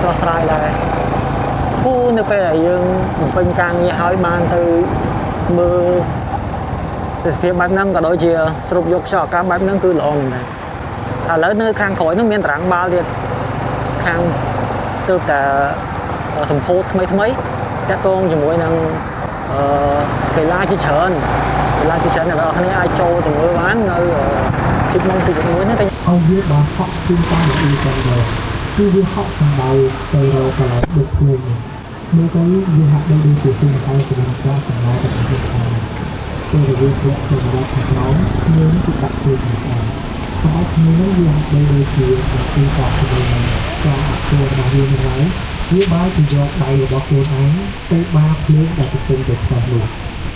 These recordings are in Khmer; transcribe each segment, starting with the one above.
ស្រស់ស្រាយដែរគូនៅពេលដែលយើងបំពេញការងារឲ្យបានទៅមើលទេសភាពបែបហ្នឹងក៏ដូចជាស្រូបយកខ្យល់អាកាសបែបហ្នឹងគឺល្អមែនដែរឥឡូវនៅខាងក្រោយនោះមានតារាងបាល់ទៀតខាងទើបតែសម្ពោធថ្មីតាក់ទងជាមួយនឹងកីឡាជាច្រើនដែលបងប្អូនអាចចូលទៅមើលបាននៅជិតមុំទី1នេះតែឲ្យវាបានហក់ជើងតាមលីចឹងដែរគឺវាហក់សំដៅទៅរកកន្លែងដូចខ្លួនមើលទៅវាហាក់ដូចជាទីតែសម្រាប់ការសម្ដែងទៅក្នុងពេលវាធ្លាក់ទៅដល់ខាងក្រោមមានទីដាក់ខ្លួនដែរសម្រាប់គ្នានេះវាហាក់ដូចជាទីតបទៅនឹងការអភិវឌ្ឍរបស់វានឹងហើយវាបានទៅយកដៃរបស់ខ្លួនឯងទៅបាភ្លើងដែលទៅពេញទៅក្នុងនោះ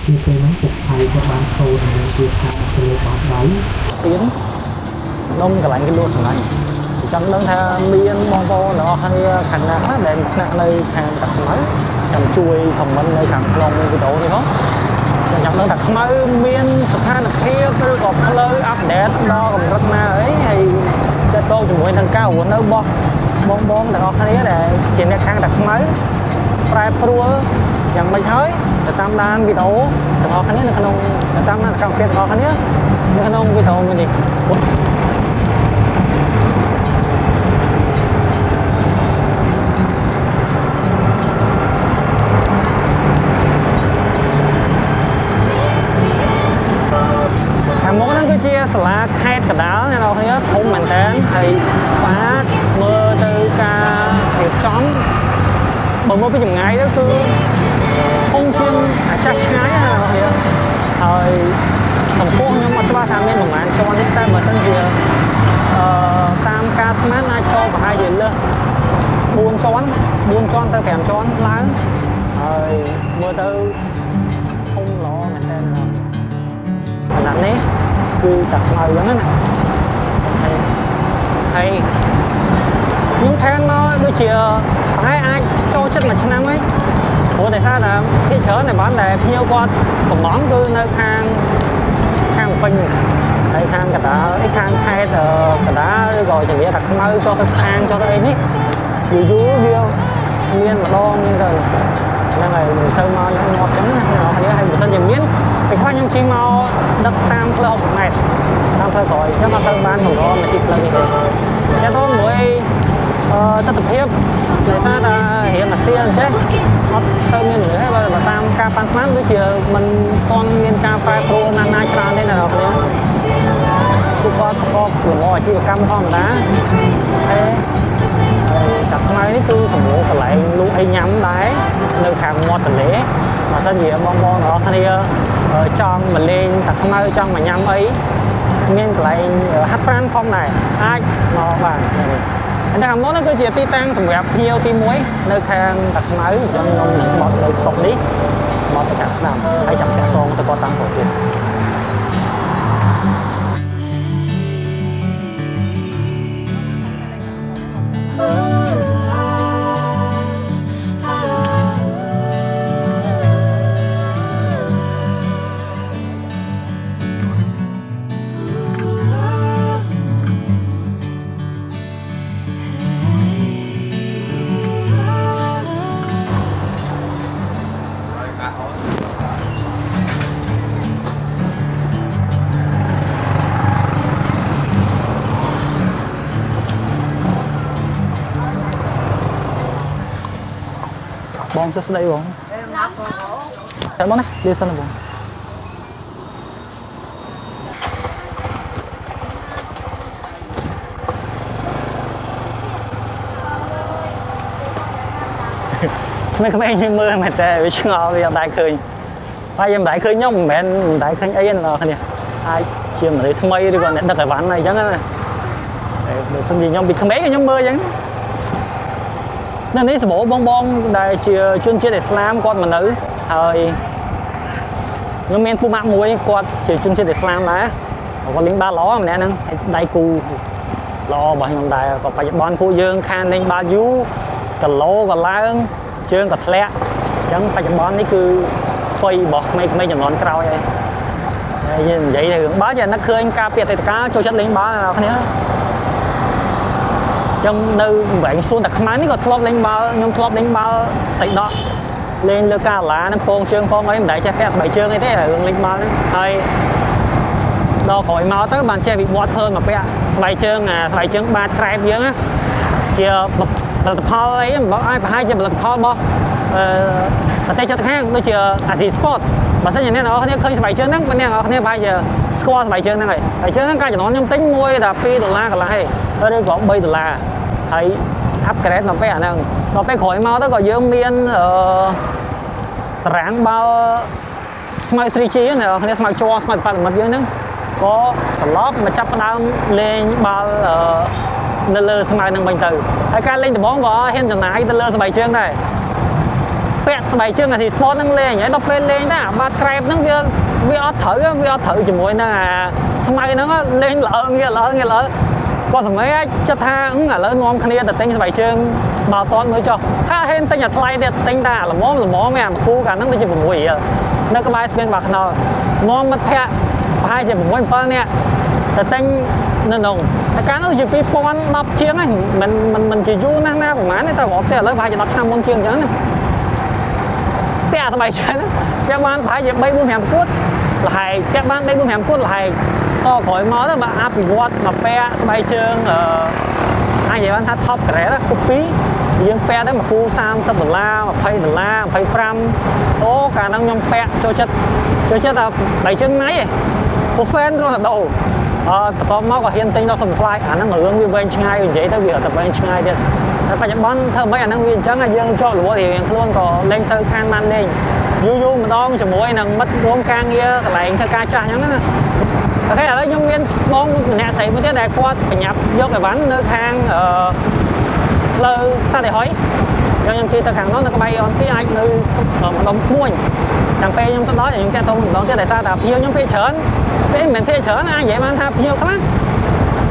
ជាពេលហ្នឹងទឹកថៃក៏បានចូលនឹងជាថាទៅលើបាតដៃស្ទៀននំកន្លែងគេលក់សម្លាញ់ចង់ដឹងថាមានបងប្អូនរបស់គ្នាខាងណាខ្លះដែលស្នាក់នៅខាងតាខ្មៅចាំជួយខមមិននៅខាងក្នុងវីដេអូនេះផងចង់ដឹងថាខ្មៅមានស្ថានភាពឬក៏ផ្លូវអាប់ដេតដល់កម្រិតណាអីហើយចាត់តងជាមួយនឹងការរស់នៅរបស់បងបងទាំងអស់គ្នាដែលជាអ្នកខាងតាខ្មៅប្រែប្រួលយ៉ាងម៉េចហើយទៅតាមដានវីដេអូទាំងអស់គ្នានៅក្នុងតាមដានកម្មវិធីទាំងអស់គ្នានៅក្នុងវីដេអូមួយនេះខាងមុខហ្នឹងគឺជាសាលាខេត្តកណ្ដាលអ្នកនរគ្នាធំមែនតើហើយស្អាតមើលទៅការរៀបចំបើមើលពីចម្ងាយទៅគឺធំជាងអាចាស់ឆ្ងាយណាអ្នកនរគ្នាហើយកម្ពស់ខ្ញុំអត់ច្បាស់ថាមានប្រហែលជាន់នេះតែបើមិនជាតាមការស្មានអាចចូលប្រហែលជាលើស4ជាន់ទៅ5ជាន់ឡើងហើយមើលទៅធំល្អមែនតើខណៈនេះគឺតាខ្មៅអញ្ចឹងណាហើយខ្ញុំថែមមកដូចជាប្រហែលអាចចូលចិត្តមួយឆ្នាំហើយព្រោះតែថាគេច្រើនតែបានតែភ្ញៀវគាត់កំងគឺនៅខាងពេញហើយខាងកណ្ដាលខាងខេត្តកណ្ដាលឬក៏ជាតាខ្មៅចុះទៅខាងចុះទៅអីនេះយូរវាមានម្ដងហ្នឹងទៅហ្នឹងហើយមិនទៅមកញ៉ាំងាប់ចឹងណាហើយបើមិនជាមានពេលខ្លះខ្ញុំជិះមកដឹកតាមផ្លូវ60ម៉ែត្រតាមផ្លូវក្រោយចឹងមកទៅបានកម្រមកជិះផ្លូវនេះទេតែទៅមួយទស្សនភាពដោយសារតែរៀនអាស៊ីអញ្ចឹងអត់ទៅមានទេបើតាមការប៉ាន់ស្មានដូចជាមិនទាន់មានការប្រែប្រួលណាស់ច្រើនទេណាបងប្អូនគឺគាត់ប្រកបលំអាជីវកម្មធម្មតាហើយតាខ្មៅនេះគឺកម្រកន្លែងលក់អីញ៉ាំដែរនៅខាងមាត់ទន្លេបើសិនជាបងប្អូនរបស់គ្នាចង់មកលេងតាខ្មៅចង់មកញ៉ាំអីមានកន្លែងហាត់ប្រាណផងដែរអាចមកបានតែខាងមុខនេះគឺជាទីតាំងសម្រាប់ភ្ញៀវទី1នៅខាងតាខ្មៅអញ្ចឹងខ្ញុំនឹងបត់នៅស្រុកនេះបត់ទៅកាក់ស្ដាំហើយចាំតាក់តងទៅគាត់តាមប្រទេសបងសួស្ដីបងតែបងណាលាសិនបងក្មេងៗខ្ញុំមើលមែនតែវាឆ្ងល់វាអត់ដែរឃើញតែខ្ញុំមិនដែរឃើញខ្ញុំមិនដែរឃើញអីណាគ្នាអាចជាមនុស្សថ្មីឬក៏អ្នកដឹកអីវ៉ាន់អីចឹងណាបើសិនជាខ្ញុំពីក្មេងខ្ញុំមើលចឹងនៅនេះសម្បូរបងដែលជាជនជាតិអ៊ីស្លាមគាត់មកនៅហើយខ្ញុំមានពូម៉ាក់មួយគាត់ជាជនជាតិអ៊ីស្លាមដែរគាត់លេងបាល់ល្អម្នាក់ហ្នឹងដៃគូល្អរបស់ខ្ញុំដែរក៏បច្ចុប្បន្នពួកយើងខានលេងបាល់យូរគីឡូក៏ឡើងជើងក៏ធ្លាក់អញ្ចឹងបច្ចុប្បន្ននេះគឺស្ពៃរបស់ក្មេងៗចំនួនក្រោយហើយយើងនិយាយទៅរឿងបាល់ចេះនឹកឃើញការពីអតីតកាលចូលចិត្តលេងបាល់អ្នកនរគ្នា ចឹងនៅវិញសួនតែខ្មែរនេះក៏ធ្លាប់លេងបាល់ខ្ញុំធ្លាប់លេងបាល់សៃដកលេងលើកាឡាហ្នឹងពងជើងផងអីមិនដែលចេះពាក់ស្បែកជើងអីទេរឿងលេងបាល់ហ្នឹងហើយដល់ក្រោយមកទៅបានចេះវិវត្តឃើញមកពាក់ស្បែកជើងស្បែកជើងបាតក្រែបយើងណាជាផលិតផលអីមិនบอกឲ្យប្រហែលជាផលិតផលរបស់ប្រទេសជិតខាងដូចជាអាស៊ីស្ពតបើសិនជាអ្នកនរគ្នាឃើញស្បែកជើងហ្នឹងអ្នកនរគ្នាប្រហែលជាស្គាល់ស្បែកជើងហ្នឹងហើយស្បែកជើងហ្នឹងកាលចំនួនខ្ញុំទិញមួយតែ$2កន្លះហើយឬក៏$3ហើយupgrade មកពេលអាហ្នឹងដល់ពេលក្រោយមកទៅក៏យើងមានតារាងបាល់ស្មៅ 3G ណាគ្នាស្មៅជ័រស្មៅប៉ាត់មិត្តយើងហ្នឹងក៏ត្រឡប់មកចាប់ផ្ដើមលេងបាល់នៅលើស្មៅហ្នឹងវិញទៅហើយការលេងដំបូងក៏ហ៊ានចំណាយទៅលើស្បែកជើងដែរពាក់ស្បែកជើងអាស៊ីស្ពតហ្នឹងលេងហើយដល់ពេលលេងដែរអាបាតក្រែបហ្នឹងវាអត់ត្រូវជាមួយនឹងអាស្មៅហ្នឹងលេងល្អក៏សម័យអាចចិត្តថាឥឡូវនាំគ្នាទៅទិញស្បែកជើងមកតន់មើលចុះថាហេនទិញអាថ្លៃទៀតទិញតែល្មមអាគូកាលហ្នឹងដូចជា6រៀលនៅក្បែរស្ពានបាខ្នោនាំមិត្តភ័ក្តិប្រហែលជា6-7នាក់ទៅទិញនៅក្នុងតែកាលនោះជា2010ជាងហ្នឹងមិនជាយូរណាស់ណាប្រហែលទេតែរាប់ទេឥឡូវប្រហែលជា10ឆ្នាំមុនជាងអញ្ចឹងណាពាក់ស្បែកជើងពាក់បានប្រហែលជា3-4-5គួតលហែកពាក់បាន3-4-5គួតលហែកតក្រោយមកទៅបើអភិវឌ្ឍមកពាក់ស្បែកជើងអាចនិយាយបានថា top grade គូ2យើងពាក់ទៅមួយគូ$30 $20 $25អូកាលហ្នឹងខ្ញុំពាក់ចូលចិត្តតែស្បែកជើងណៃឯងពូ fan រត់ដូរបន្ទាប់មកក៏ហ៊ានទិញដល់ supply អាហ្នឹងរឿងវាវែងឆ្ងាយនិយាយទៅវាអត់ទៅវែងឆ្ងាយទៀតតែបច្ចុប្បន្នធ្វើម៉េចអាហ្នឹងវាអញ្ចឹងយើងជាប់រវល់រៀងខ្លួនក៏លេងសូវខានបានលេងយូរម្ដងជាមួយនឹងមិត្តរួមការងារកន្លែងធ្វើការចាស់អញ្ចឹងណាអូខេឥឡូវខ្ញុំមានបងម្នាក់ស្រីមួយទៀតដែលគាត់បញ្ញាប់យកអីវ៉ាន់នៅខាងផ្លូវសាតិហុយខ្ញុំជិះទៅខាងនោះនៅក្បែរអនទីអាចនៅម្ដុំក្មួយតាមពេលខ្ញុំទៅដល់ខ្ញុំចាក់ទៅម្ដងទៀតដោយសារតែភ្ញៀវខ្ញុំពេលច្រើនពេលមិនពេលច្រើនអាចនិយាយបានថាភ្ញៀវខ្លះ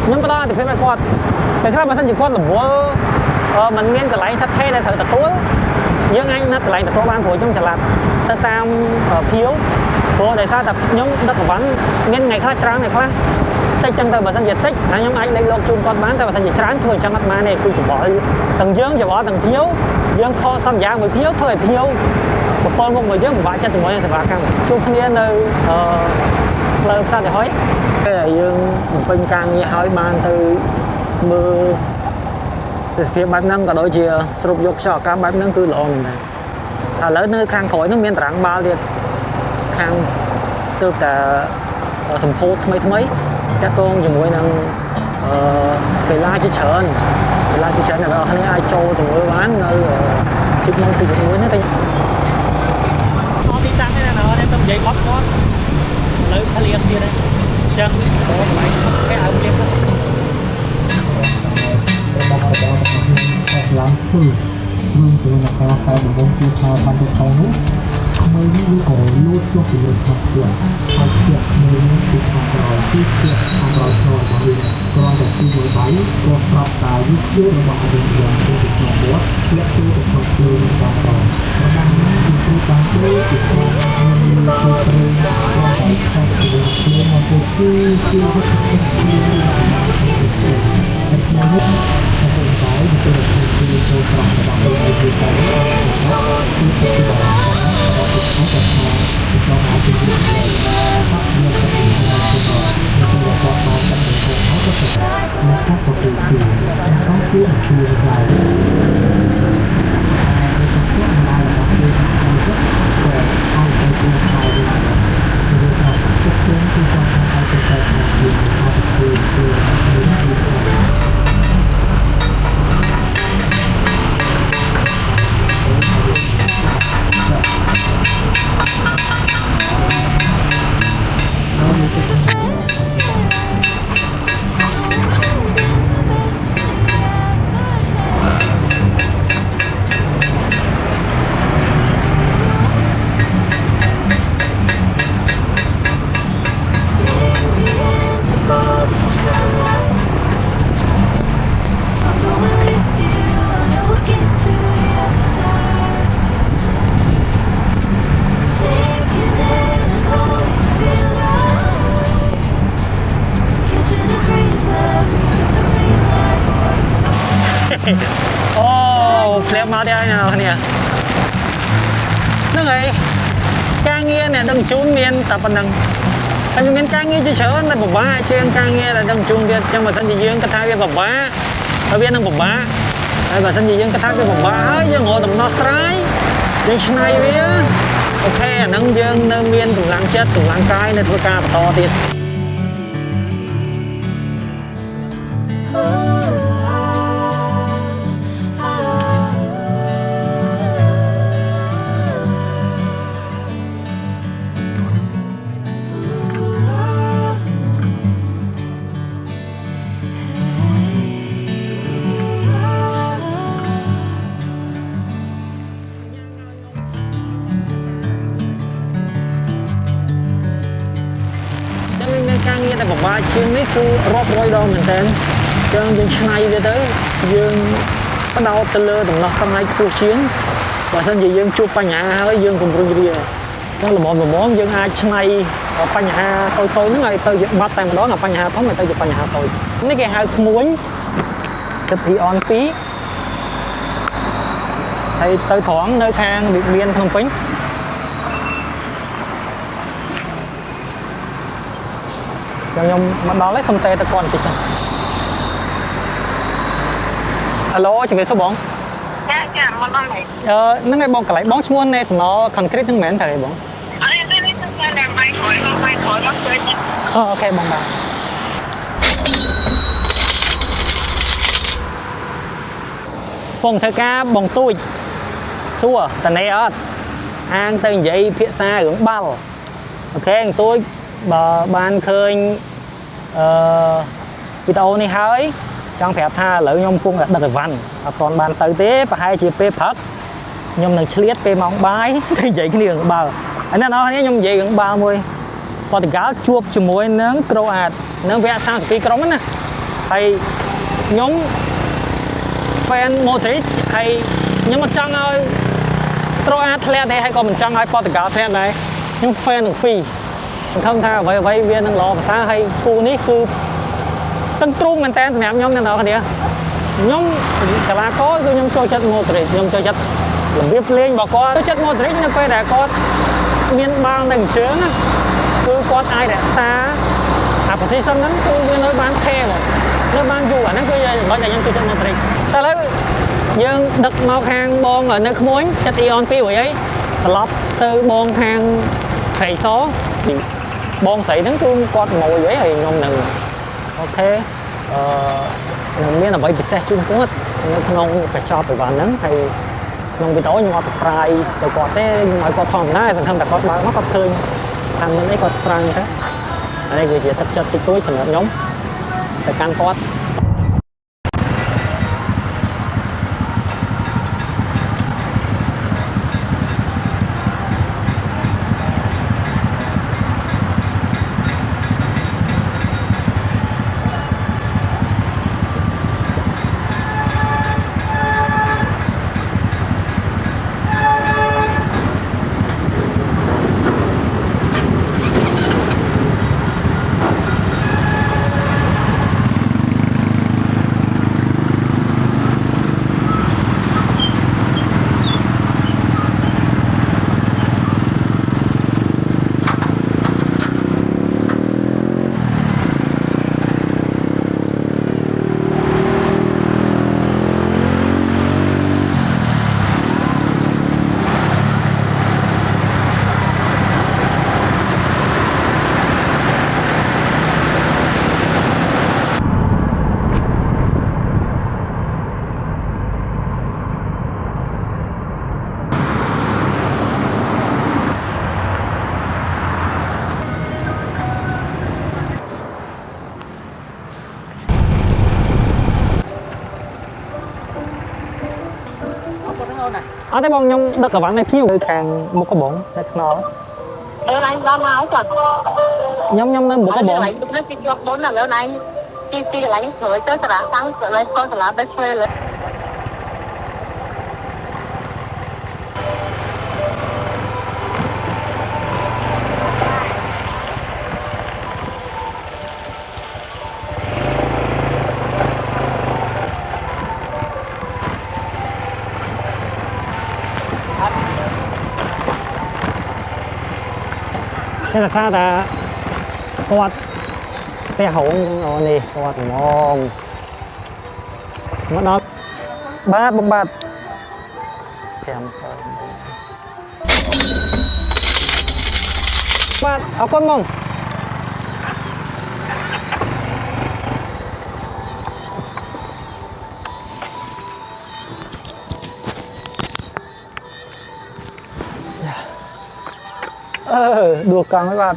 ខ្ញុំផ្ដល់អាទិភាពឲ្យគាត់ពេលខ្លះបើសិនជាគាត់រវល់มันមានកន្លែងថិតថេរដែលត្រូវទទួលយើងអាចណាត់កន្លែងទទួលបានព្រោះខ្ញុំច្រឡាត់ទៅតាមភ្ញៀវព្រោះដោយសារតែខ្ញុំដឹកកង្វល់មានថ្ងៃខ្លះច្រើនថ្ងៃខ្លះតិចចឹងទៅបើសិនជាតិចខ្ញុំអាចលេខលោកជូនគាត់បានតែបើសិនជាច្រើនធ្វើអញ្ចឹងអត់បានទេគឺច្បល់ទាំងយើងច្បល់ទាំងភ្ញៀវយើងខកសន្យាមួយភ្ញៀវធ្វើឲ្យភ្ញៀវប្រព័ន្ធមុខមកយើងពិបាកចិត្តជាមួយនឹងសេវាកម្មជួបគ្នានៅផ្លូវផ្សារទៅហើយពេលយើងបំពេញការងារឲ្យបានទៅមើលសេដ្ឋភាពបែបហ្នឹងក៏ដូចជាស្រូបយកខ្យល់អាកាសបែបហ្នឹងគឺល្អមែនដែរឥឡូវនៅខាងក្រោយនោះមានតារាងបាល់ទៀតខាងទើបតែសម្ពោធថ្មីតាក់ទងជាមួយនឹងកីឡាជាច្រើនដែលបងប្អូនអាចចូលទៅមើលបាននៅទីក្រុងទី1នេះតែអត់ទីតាំងទេណាខ្ញុំទៅនិយាយបត់គាត់លើផ្លៀងទៀតហ្នឹងអញ្ចឹងបងកន្លែងគេឲ្យទៀតរបស់របស់ឡើងធ្វើរួមជាមួយនឹងការខែដំបងទីខែបានទៅខែនោះក្មេងនេះក៏លូតចុះពីលើខាងទៀតហើយជាក្មេងនេះគឺខាងក្រោយជាខាងក្រោយចូលមកវិញគ្រាន់តែទីមួយដៃក៏ប្រាប់តែវិទ្យារបស់អរិយយ៉ាងទៅក្នុងវត្តលាក់ចូលទៅក្នុងភ្លើងតាមតរបស់នេះគឺបានទៅជាក្នុងមានទៅព្រៃក៏ហើយខាងខ្លួនខ្លួនមកទៅគឺវត្តទីហើយទៅទៅចូលប្រកបដោយវិទ្យា lẹ mau theo nào nè nó này ca nghe nè đừng chun miên tập bằng anh miên ca nghe chứ sợ là baba trên ca nghe là đừng chun việt trong mà sân gì dương cái thai baba ở bên đang baba và sân gì dương cái thai baba nhưng ngồi tầm nó sái nhưng này với ok nâng dương nơi miên tủ lăng chết tủ lăng cái nên thôi ca to tiềnแต่บอกว่าชิ้นนี้คือรอบร้อยดองเหมือนกันจังยังชนะอยู่tới dương bắt đầu từ lơ tầm nó sang ngay cua chiến và sân gì dương chụp pa nhà hơi dương cùng rung rìa đó là một món dương ai chăn ở pa nhà tôi nó ngày tôi bắt tay đó là pa nhà thống này tôi chụp pa nhà tôi cái cái hai muối chụp thì on phí thì tôi thoáng nơi khang điện biên không phính cho nhung mà đó lấy xong tê ta còn kì sao alo chị về số bọn dạ mà con này nó ngay bọn cả lại bóng muôn này nó concrete những mến thầy bọn ok bọn bà bọn thơ ca bọn tôi xua tần này ớt ăn tên vậy phía xa hướng bao ok tôi bà ban khơi video này hơi trong phép tha lợi nhung phun đặt văn toàn bàn tới tế và hai chị phê phật nhung đừng liệt phê mong bái thì vậy cái đường bờ anh nó nhung vậy gần 30 còn thì cá chuột cho muối nướng Croat nướng vẽ sang phi crom nè hay nhung fan Modric hay nhưng mà trong ơi Croat theo đây hay còn mình trong ai Portugal theo này nhưng fan được phi không tha vậy vậy viên đang lo xa hay khu ní cứ tăng trung mình tên mẹ nhóm nên đó kìa nhóm cả là có cứ nhóm chơi chất Modric nhóm chơi chất làm việc lên và có chất Modric nó quay đã có miền bang đằng trước cứ có ai đã xa à có thể xong nó cứ nơi bán the rồi nơi bán dù ở nó cứ bao giờ nhóm chơi chất Modric ta lấy nhưng đực mau hàng bon ở nơi muốn chất ion pi vậy lót từ bon hàng thầy số bon sấy đứng cứ con mồi vậy thì nhom nừng ok mình biết là vậy thì xe chung cũng nó phải cho phải vào nắng thì nông bị tối nhưng mà tập trai rồi có thế mọi có thòng đó thành không đặt con nó có thương thành mình ấy có trai như thế ở đây người chỉ tập cho cái túi thành nhóm phải can có ở đây bọn nhung đất ở bạn này kêu càng một cái bụng để nó anh ra nào chọn nhung nên một cái bụng nó chỉ cho 4 là lớn anh chỉ lấy rồi tới là tăng rồi lấy con là bé phêเลย thế là sao ta quạt xe hổng rồi nè quạt ngon nó đó bát bông bát thèm bát áo con mông đùa càng mấy bạn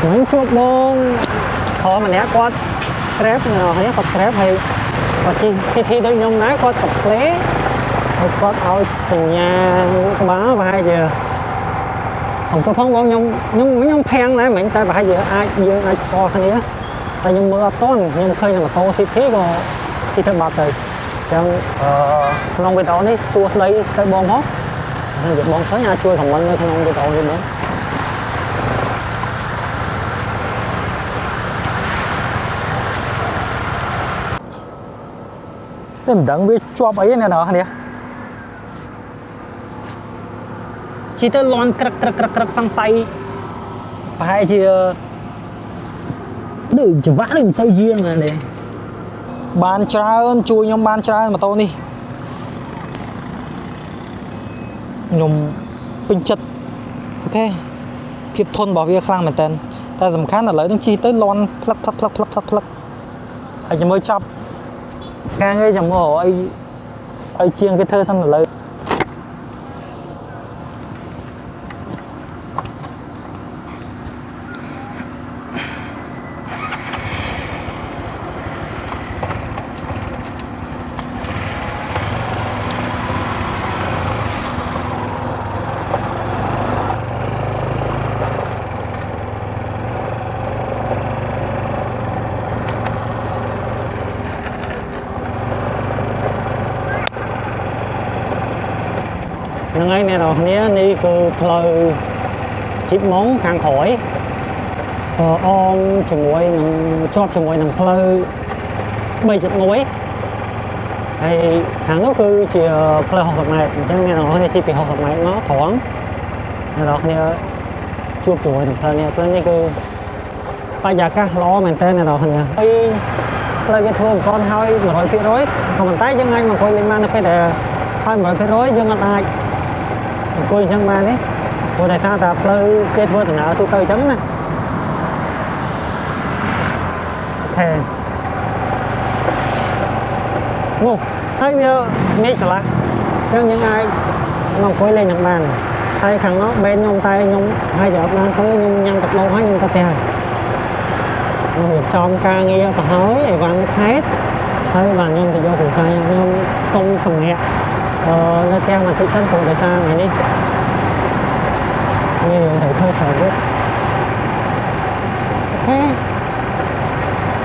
mấy chục bông khó mà né quát stress nào hay có stress hay có khi đôi nhông ná có tập lé có ao thành nhà bá vài giờ không có phong bóng nhông mấy nhông phen này mình ta vài giờ ai giờ ai cho cái này tại nhông mưa to nhưng khơi là to thì thế có thì thật bạc rồi chẳng nông bên đó đấy xua lấy cái bom hót nên việc bom tới nhà chui thằng mình nông bên đó đi nữa mình đang biết chụp ấy này đó nè chỉ tới lon crack sang say phải chứ đừng chỉ vã đừng say riêng này nè bàn trơn chui nhom bàn trơn mà tôi đi nhom pin chất ok phiệp thôn bảo việc khang mình tên ta tầm khá là lấy đừng chi tới lon plak ai chỉ mới chọc càng ấy chẳng có ai chiên cái thơ xong rồi lấy ngay này rồi nhé đi cứ lời chip món khang khỏi om chừng quay nằm chóp chừng quay nằm lời bây chục ngồi hay tháng đó cứ chỉ lời học tập này cho nên là nó chỉ bị học tập này nó thoáng này đó nha chụp chừng quay nằm lời nha tôi như cứ bây giờ các lo mình tên này đó nha bây lời cái thường con hơi một hồi phía rối còn mình tay chân anh mà coi lên mang nó phải để hơi một phía rối nhưng mà ai coi chẳng mà đấy cô đại sao tập lơ kết với thằng nào tôi cây chấm nè thề ngu thấy nhớ mấy sợ là chẳng những ai mà coi lên nhận bàn tay thằng nó bên nhông tay nhông hai giờ đang tới nhông nhăn tập lâu hết nhông tập tè nhông được trong ca nghe tập hối để văn hết thấy bàn nhông thì do phụ sai nhông không phần nhẹ nó theo mà tự thân cùng tại sao này đi như thầy hơi thở biết thế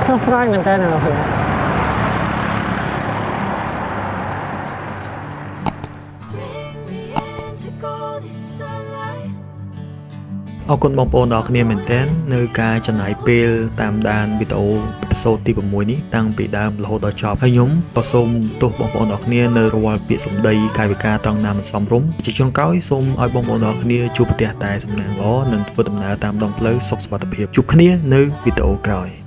nó fry mình tên nào rồi អរគុណបងប្អូនដល់គ្នាមែនទែននៅការចំណាយពេលតាមដានវីដេអូអេពីសូតទី6នេះតាំងពីដើមរហូតដល់ចប់ហើយខ្ញុំក៏សូមទោសបងប្អូនដល់គ្នានៅរាល់ពាក្យសម្ដីកាយវិការត្រង់ណាមិនសមរម្យជាចុងក្រោយសូមឲ្យបងប្អូនដល់គ្នាជួបប្រទះតែសំណាងល្អនិងធ្វើដំណើរតាមដងផ្លូវសុខសុវត្ថិភាពជួបគ្នានៅវីដេអូក្រោយ